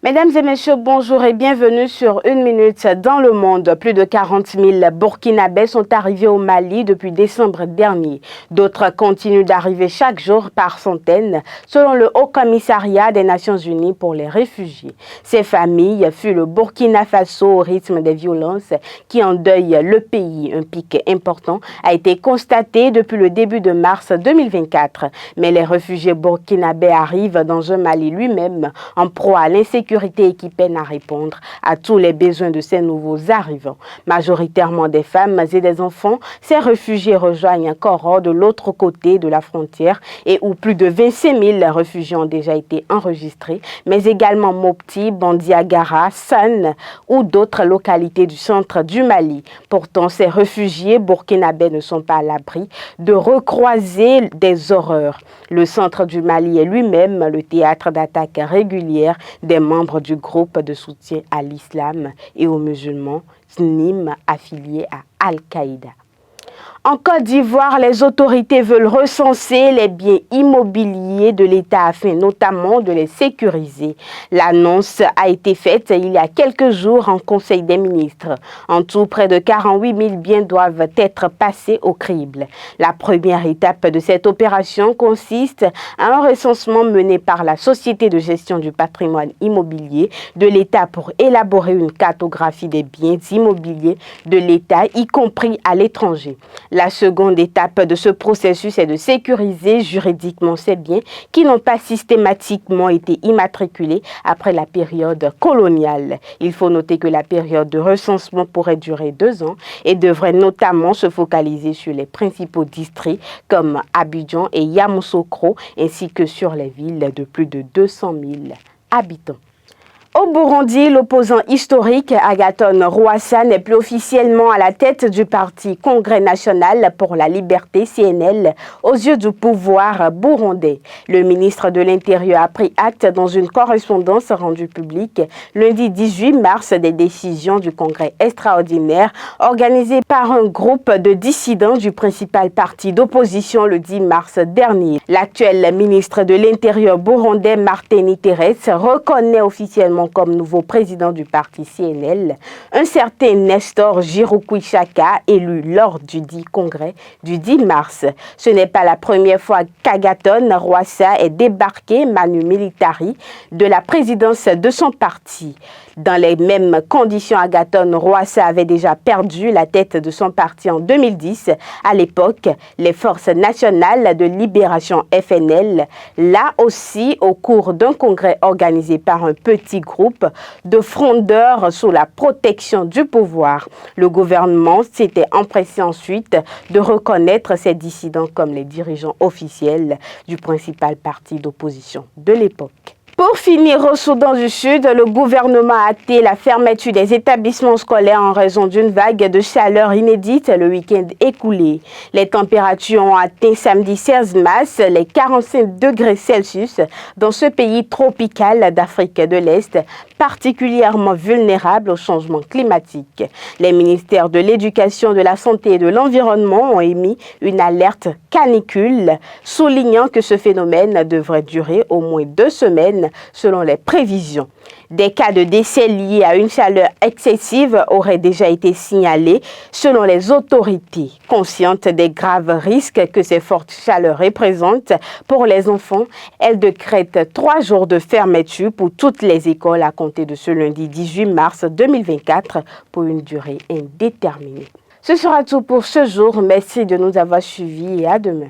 Mesdames et messieurs, bonjour et bienvenue sur Une Minute dans le Monde. Plus de 40 000 Burkinabés sont arrivés au Mali depuis décembre dernier. D'autres continuent d'arriver chaque jour par centaines, selon le Haut Commissariat des Nations Unies pour les réfugiés. Ces familles fuient le Burkina Faso au rythme des violences qui endeuillent le pays. Un pic important a été constaté depuis le début de mars 2024. Mais les réfugiés burkinabés arrivent dans un Mali lui-même en proie à l'insécurité et qui peine à répondre à tous les besoins de ces nouveaux arrivants. Majoritairement des femmes et des enfants, ces réfugiés rejoignent un cohort de l'autre côté de la frontière et où plus de 25 000 réfugiés ont déjà été enregistrés, mais également Mopti, Bandiagara, San ou d'autres localités du centre du Mali. Pourtant, ces réfugiés burkinabés ne sont pas à l'abri de recroiser des horreurs. Le centre du Mali est lui-même le théâtre d'attaques régulières des membres du groupe de soutien à l'islam et aux musulmans, SNIM, affiliés à Al-Qaïda. En Côte d'Ivoire, les autorités veulent recenser les biens immobiliers de l'État afin notamment de les sécuriser. L'annonce a été faite il y a quelques jours en Conseil des ministres. En tout, près de 48 000 biens doivent être passés au crible. La première étape de cette opération consiste à un recensement mené par la Société de gestion du patrimoine immobilier de l'État pour élaborer une cartographie des biens immobiliers de l'État, y compris à l'étranger. La seconde étape de ce processus est de sécuriser juridiquement ces biens qui n'ont pas systématiquement été immatriculés après la période coloniale. Il faut noter que la période de recensement pourrait durer 2 ans et devrait notamment se focaliser sur les principaux districts comme Abidjan et Yamoussoukro ainsi que sur les villes de plus de 200 000 habitants. Au Burundi, l'opposant historique Agathon Rwasa n'est plus officiellement à la tête du parti Congrès national pour la liberté CNL aux yeux du pouvoir burundais. Le ministre de l'Intérieur a pris acte dans une correspondance rendue publique lundi 18 mars des décisions du Congrès extraordinaire organisé par un groupe de dissidents du principal parti d'opposition le 10 mars dernier. L'actuel ministre de l'Intérieur burundais Martini Terese reconnaît officiellement comme nouveau président du parti CNL, un certain Nestor Girukouichaka, élu lors du dit congrès du 10 mars. Ce n'est pas la première fois qu'Agathon Rwasa est débarqué manu militari de la présidence de son parti. Dans les mêmes conditions, Agathon Rwasa avait déjà perdu la tête de son parti en 2010. À l'époque, les Forces nationales de libération FNL, là aussi au cours d'un congrès organisé par un petit groupe de frondeurs sous la protection du pouvoir. Le gouvernement s'était empressé ensuite de reconnaître ces dissidents comme les dirigeants officiels du principal parti d'opposition de l'époque. Pour finir, au Soudan du Sud, le gouvernement a acté la fermeture des établissements scolaires en raison d'une vague de chaleur inédite le week-end écoulé. Les températures ont atteint samedi 16 mars les 45 degrés Celsius dans ce pays tropical d'Afrique de l'Est, particulièrement vulnérable au changement climatique. Les ministères de l'Éducation, de la Santé et de l'Environnement ont émis une alerte canicule, soulignant que ce phénomène devrait durer au moins 2 semaines selon les prévisions. Des cas de décès liés à une chaleur excessive auraient déjà été signalés selon les autorités. Conscientes des graves risques que ces fortes chaleurs représentent pour les enfants, elles décrètent 3 jours de fermeture pour toutes les écoles à compter de ce lundi 18 mars 2024 pour une durée indéterminée. Ce sera tout pour ce jour. Merci de nous avoir suivis et à demain.